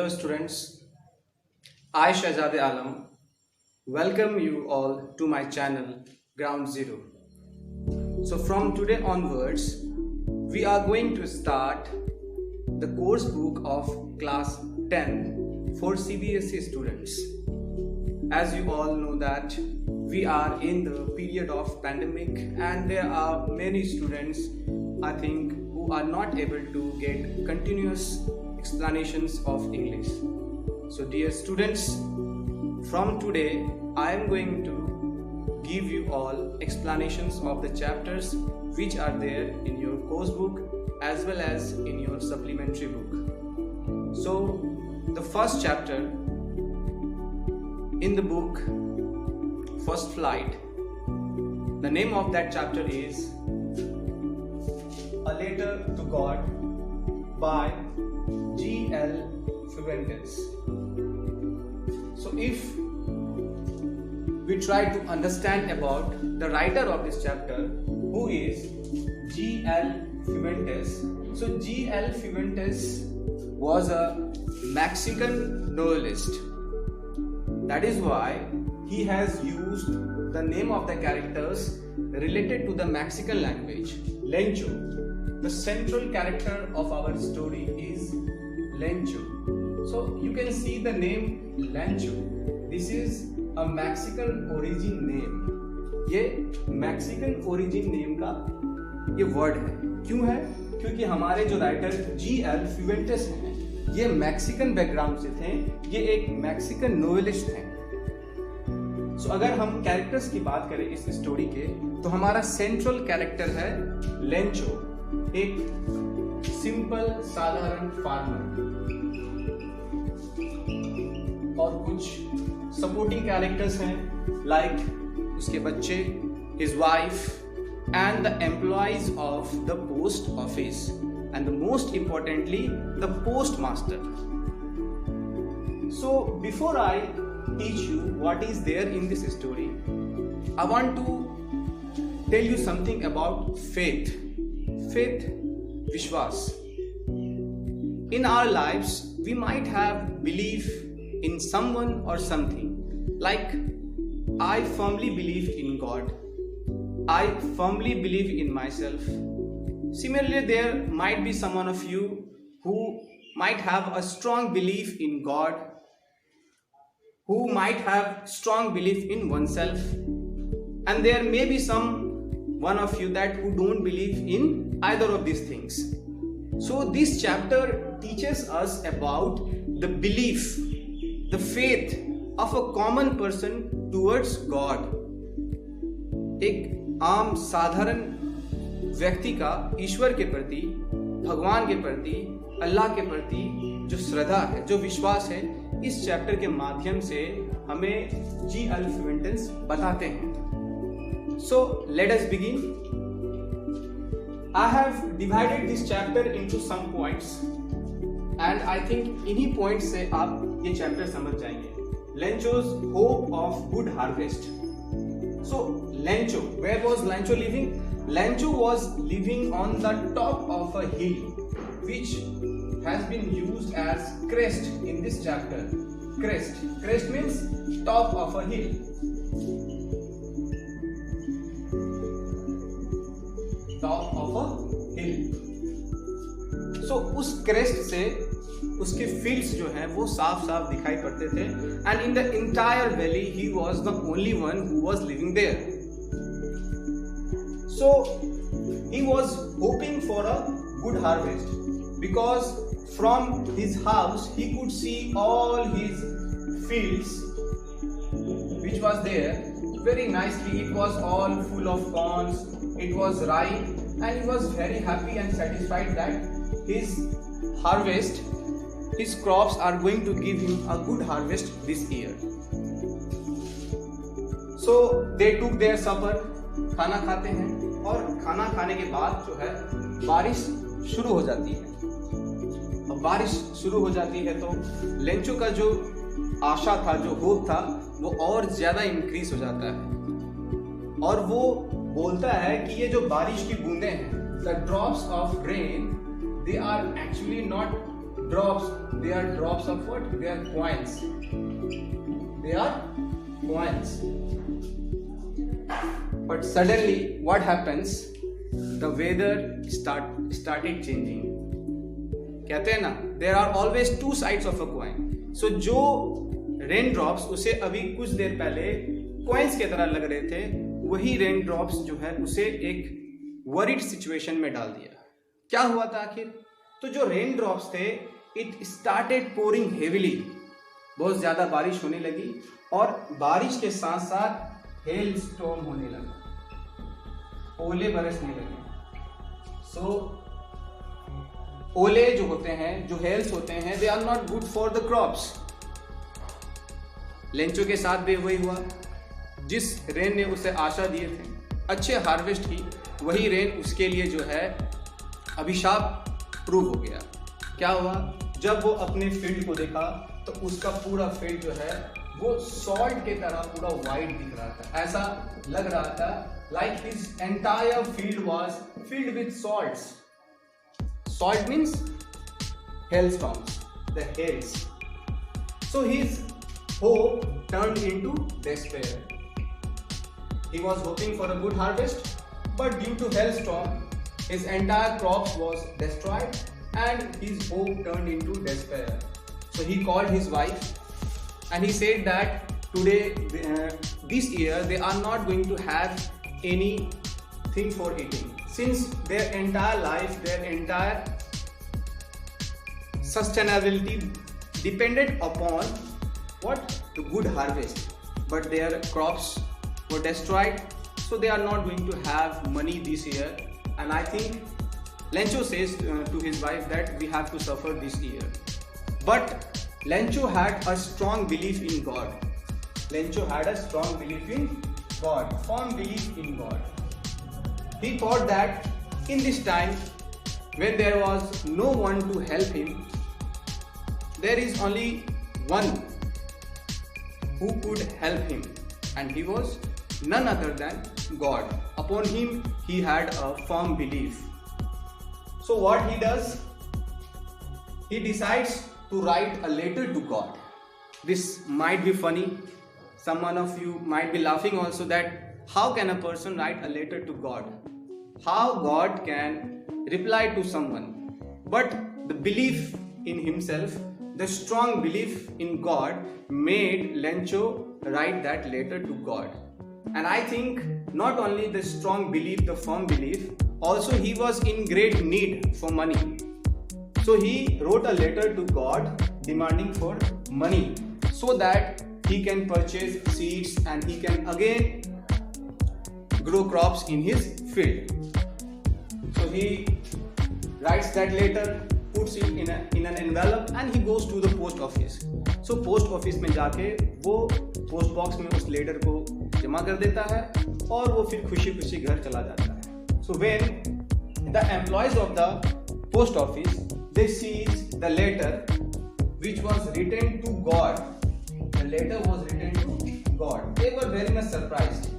Hello students, I Shahzad Alam welcome you all to my channel Ground Zero. So from today onwards, we are going to start the course book of class 10 for CBSE students. As you all know that we are in the period of pandemic and there are many students I think who are not able to get continuous explanations of English. So dear students, from today I am going to give you all explanations of the chapters which are there in your course book as well as in your supplementary book. So the first chapter in the book First Flight, the name of that chapter is A Letter to God by G.L. Fuentes. So if we try to understand about the writer of this chapter, who is G.L. Fuentes. So G.L. Fuentes was a Mexican novelist. That is why he has used the name of the characters related to the Mexican language, Lencho. The central character of our story is Lencho. So you can see the name Lencho. This is a Mexican origin name. ये Mexican origin name का ये word है. क्यों है? क्योंकि हमारे जो writer G.L. Fuentes हैं ये मैक्सिकन बैकग्राउंड से थे, ये एक मैक्सिकन नोवेलिस्ट हैं. सो अगर हम कैरेक्टर्स की बात करें इस स्टोरी के, तो हमारा सेंट्रल कैरेक्टर है लेंचो, एक सिंपल साधारण फार्मर, और कुछ सपोर्टिंग कैरेक्टर्स हैं लाइक उसके बच्चे, his wife and the employees of the post office and the most importantly the postmaster. So before I teach you what is there in this story, I want to tell you something about faith. Faith, Vishwas. In our lives we might have belief in someone or something, like I firmly believe in God, I firmly believe in myself. Similarly, there might be someone of you who might have a strong belief in God, who might have strong belief in oneself, and there may be some one of you that who don't believe in either of these things. So this chapter teaches us about the belief, the faith of a common person towards God. एक आम साधारण व्यक्ति का ईश्वर के प्रति, भगवान के प्रति, अल्लाह के प्रति जो श्रद्धा है, जो विश्वास है, इस चैप्टर के माध्यम से हमें G.L. Fuentes बताते हैं. So let us begin. I have divided this chapter into some points and I think इन्हीं points से आप ये chapter समझ जाएंगे. Lencho's hope of good harvest. So Lencho, where was Lencho living? Lencho was living on the top of a hill which has been used as crest in this chapter. Crest means top of a hill. Top of a hill. So उस crest से उसके fields जो हैं वो साफ साफ दिखाई पड़ते थे, and in the entire valley he was the only one who was living there. So he was hoping for a good harvest because from his house he could see all his fields which was there very nicely. It was all full of corns, it was ripe, and he was very happy and satisfied that his harvest, his crops are going to give him a good harvest this year. So they took their supper, खाना खाते हैं, और खाना खाने के बाद जो है बारिश शुरू हो जाती है. अब बारिश शुरू हो जाती है तो लेंचो का जो आशा था, जो होप था, वो और ज्यादा इंक्रीज हो जाता है और वो बोलता है कि ये जो बारिश की बूंदें हैं, the drops of rain, they are actually not drops they are drops of what? They are coins. They are coins. But suddenly what happens? The weather started changing. कहते हैं ना, there are always two sides of a coin. So जो rain drops उसे अभी कुछ देर पहले coins की तरह लग रहे थे, वही रेन ड्रॉप्स जो है उसे एक वरीड सिचुएशन में डाल दिया। क्या हुआ था आखिर? तो जो रेन ड्रॉप्स थे, इट स्टार्टेड पोरिंग हेविली। बहुत ज्यादा बारिश होने लगी और बारिश के साथ साथ हेल स्टॉर्म होने लगा, ओले बरसने लगे। ओले जो होते हैं, जो हेल्स होते हैं, they are not good for the crops. Lencho के साथ भी वही हुआ। जिस रेन ने उसे आशा दिए थे अच्छे हार्वेस्ट की, वही रेन उसके लिए जो है अभिशाप प्रूव हो गया। क्या हुआ? जब वो अपने फील्ड को देखा तो उसका पूरा फील्ड जो है वो सॉल्ट के तरह पूरा वाइट दिख रहा था। ऐसा लग रहा था like his entire field was filled with salts. Salt means hailstorms, the hails. So his hope turned into despair. He was hoping for a good harvest, but due to hailstorm, his entire crops was destroyed and his hope turned into despair. So he called his wife and he said that today, this year, they are not going to have anything for eating, since their entire life, their entire sustainability depended upon what? The good harvest, but their crops were destroyed, so they are not going to have money this year. And I think Lencho says to his wife that we have to suffer this year. But Lencho had a strong belief in God. Lencho had a strong belief in God, firm belief in God. He thought that in this time, when there was no one to help him, there is only one who could help him, and he was none other than God. Upon him, he had a firm belief. So what he does? He decides to write a letter to God. This might be funny. Some of you might be laughing also that how can a person write a letter to God? How God can reply to someone? But the belief in himself, the strong belief in God made Lencho write that letter to God. And I think not only the strong belief, the firm belief, also he was in great need for money. So he wrote a letter to God demanding for money so that he can purchase seeds and he can again grow crops in his field. So he writes that letter, puts it in an envelope and he goes to the post office. So post office में जाके वो post box में उस letter को जमा कर देता है और वो फिर खुशी खुशी घर चला जाता है. So when the employees of the post office they see the letter which was written to God, the letter was written to God. They were very much surprised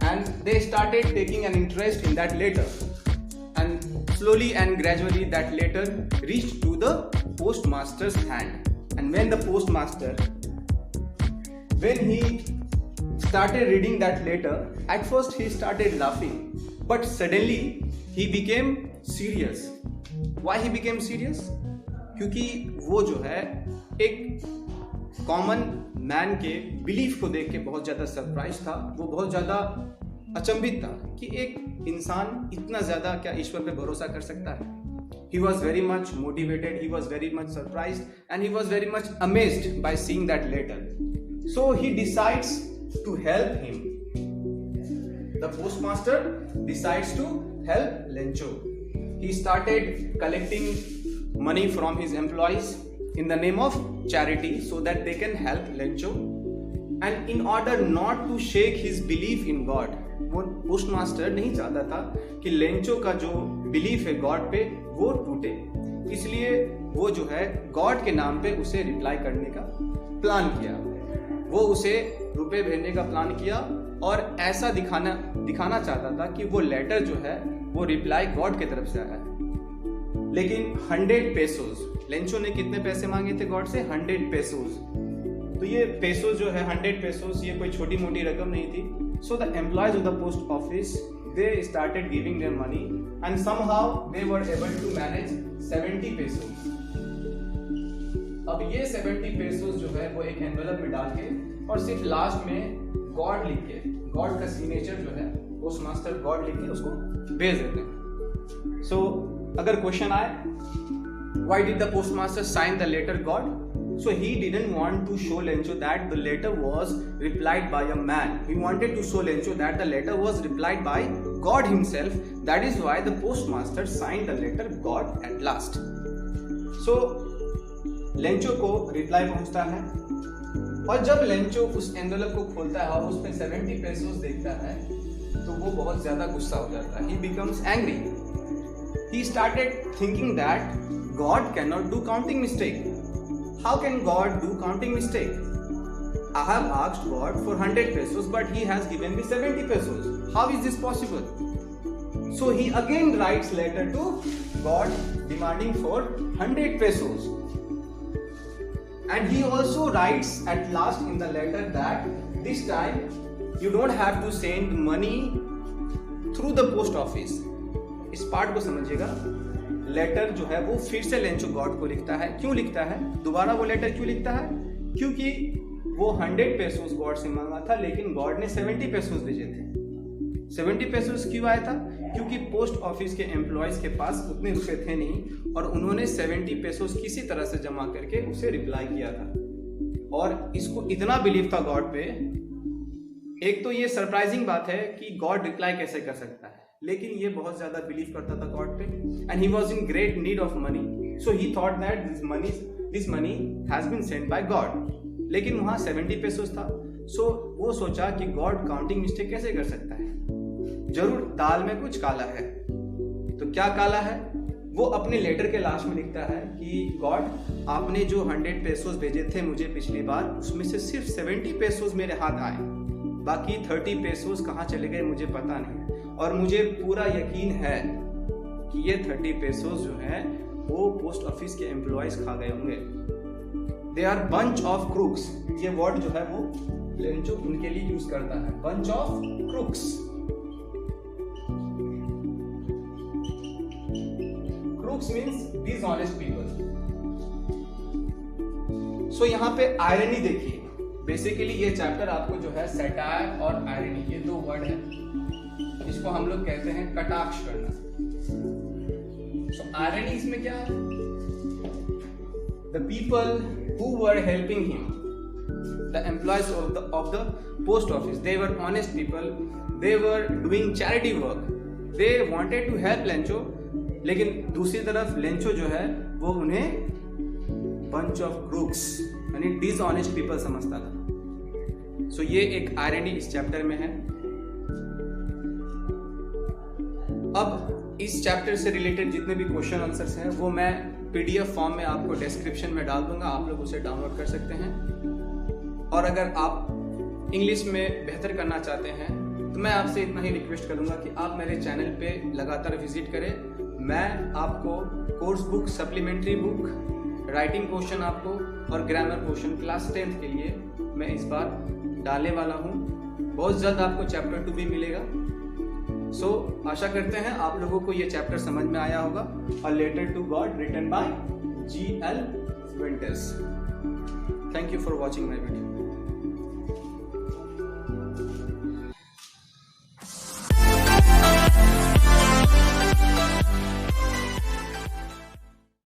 and they started taking an interest in that letter. And slowly and gradually that letter reached to the postmaster's hand. And when the postmaster, when he started reading that letter, at first he started laughing, but suddenly he became serious. Why he became serious? क्योंकि वो जो है एक common man के belief को देख के बहुत ज़्यादा सरप्राइज था. वो बहुत ज़्यादा अचंभित था कि एक इंसान इतना ज़्यादा क्या ईश्वर पे भरोसा कर सकता है. He was very much motivated, he was very much surprised and he was very much amazed by seeing that letter. So he decides to help him. The postmaster decides to help Lencho. He started collecting money from his employees in the name of charity so that they can help Lencho. And in order not to shake his belief in God, वो postmaster नहीं चाहता था कि Lencho का जो belief है God पे वो टूटे, इसलिए वो जो है गॉड के नाम पे उसे रिप्लाई करने का प्लान किया. वो उसे रुपए भेजने का प्लान किया और ऐसा दिखाना चाहता था कि वो लेटर जो है वो रिप्लाई गॉड की तरफ से आया है. लेकिन 100 पेसोस लेंचो ने कितने पैसे मांगे थे गॉड से? 100 पेसोस। तो ये पेसोस जो है 100 पेसोस, ये कोई छोटी मोटी रकम नहीं थी। So the employees of the post office they started giving them money and somehow they were able to manage 70 pesos। अब ये 70 pesos जो है वो एक एनवेलप में डाल के और सिर्फ लास्ट में गॉड लिख के, गॉड का सिग्नेचर जो है पोस्ट मास्टर गॉड लिख के उसको भेज देते हैं। सो अगर क्वेश्चन आए why did the post master sign the letter God? So he didn't want to show Lencho that the letter was replied by a man. He wanted to show Lencho that the letter was replied by God himself. That is why the postmaster signed the letter God at last. So Lencho को reply पहुंचता है और जब Lencho उस envelope को खोलता है और उसमें 70 पेसोस देखता है तो वो बहुत ज्यादा गुस्सा हो जाता है। He becomes angry. He started thinking that God cannot do counting mistake. How can God do counting mistake? I have asked God for 100 pesos but he has given me 70 pesos. How is this possible? So he again writes letter to God demanding for 100 pesos. And he also writes at last in the letter that this time you don't have to send money through the post office. इस part को समझिएगा। Letter जो है वो फिर से Lencho God को लिखता है। क्यों लिखता है? दोबारा वो लेटर क्यों लिखता है? क्योंकि वो 100 पेसोस गॉड से मांगा था लेकिन गॉड ने 70 पेसोस भेजे थे। 70 पेसोस क्यों आया था? क्योंकि पोस्ट ऑफिस के एम्प्लॉयज के पास उतने रुपए थे नहीं और उन्होंने 70 पेसोस किसी तरह से जमा करके उसे रिप्लाई किया था और इसको इतना बिलीव था गॉड पे। एक तो ये सरप्राइजिंग बात है कि गॉड रिप्लाई कैसे कर सकता है, लेकिन ये बहुत ज्यादा बिलीव करता था गॉड पे and he was in great need of money. So he thought that this money has been sent by God. लेकिन वहां 70 पेसोस था। सो वो सोचा कि गॉड काउंटिंग मिस्टेक कैसे कर सकता है, जरूर दाल में कुछ काला है। तो क्या काला है? वो अपने लेटर के लास्ट में लिखता है कि गॉड आपने जो 100 पेसोस भेजे थे मुझे पिछली बार, उसमें से सिर्फ 70 पेसोस मेरे हाथ आए, बाकी 30 पेसोस कहाँ चले गए मुझे पता नहीं। और मुझे पूरा यकीन है कि ये 30 पेसोस जो है वो पोस्ट ऑफिस के एम्प्लॉयज खा गए होंगे। They are bunch of crooks. ये वर्ड जो है वो लेंचो उनके लिए यूज करता है, bunch of crooks. Crooks means dishonest people. So यहाँ पे आयरनी देखिए। बेसिकली ये चैप्टर आपको जो है सैटायर और आयरनी, ये दो वर्ड है, इसको हम लोग कहते हैं कटाक्ष करना। सो आयरनी इसमें क्या है? The people who were helping him, the employees of the post office, they were honest people, they were doing charity work, they wanted to help Lencho, लेकिन दूसरी तरफ लेंचो जो है वो उन्हें बंच ऑफ क्रूक्स यानी डिसऑनेस्ट पीपल समझता था। सो ये एक आयरनी इस चैप्टर में है। अब इस चैप्टर से रिलेटेड जितने भी क्वेश्चन आंसर्स हैं वो मैं पीडीएफ फॉर्म में आपको डिस्क्रिप्शन में डाल दूंगा, आप लोग उसे डाउनलोड कर सकते हैं। और अगर आप इंग्लिश में बेहतर करना चाहते हैं तो मैं आपसे इतना ही रिक्वेस्ट करूंगा कि आप मेरे चैनल पे लगातार विजिट करें। मैं आपको course book, supplementary book, writing question आपको और ग्रामर क्वेश्चन क्लास 10th के लिए मैं इस बार डालने वाला हूँ। बहुत जल्द आपको चैप्टर 2 भी मिलेगा। सो आशा करते हैं आप लोगों को ये चैप्टर समझ में आया होगा। A letter to God written by G.L. Fuentes। Thank you for watching my video.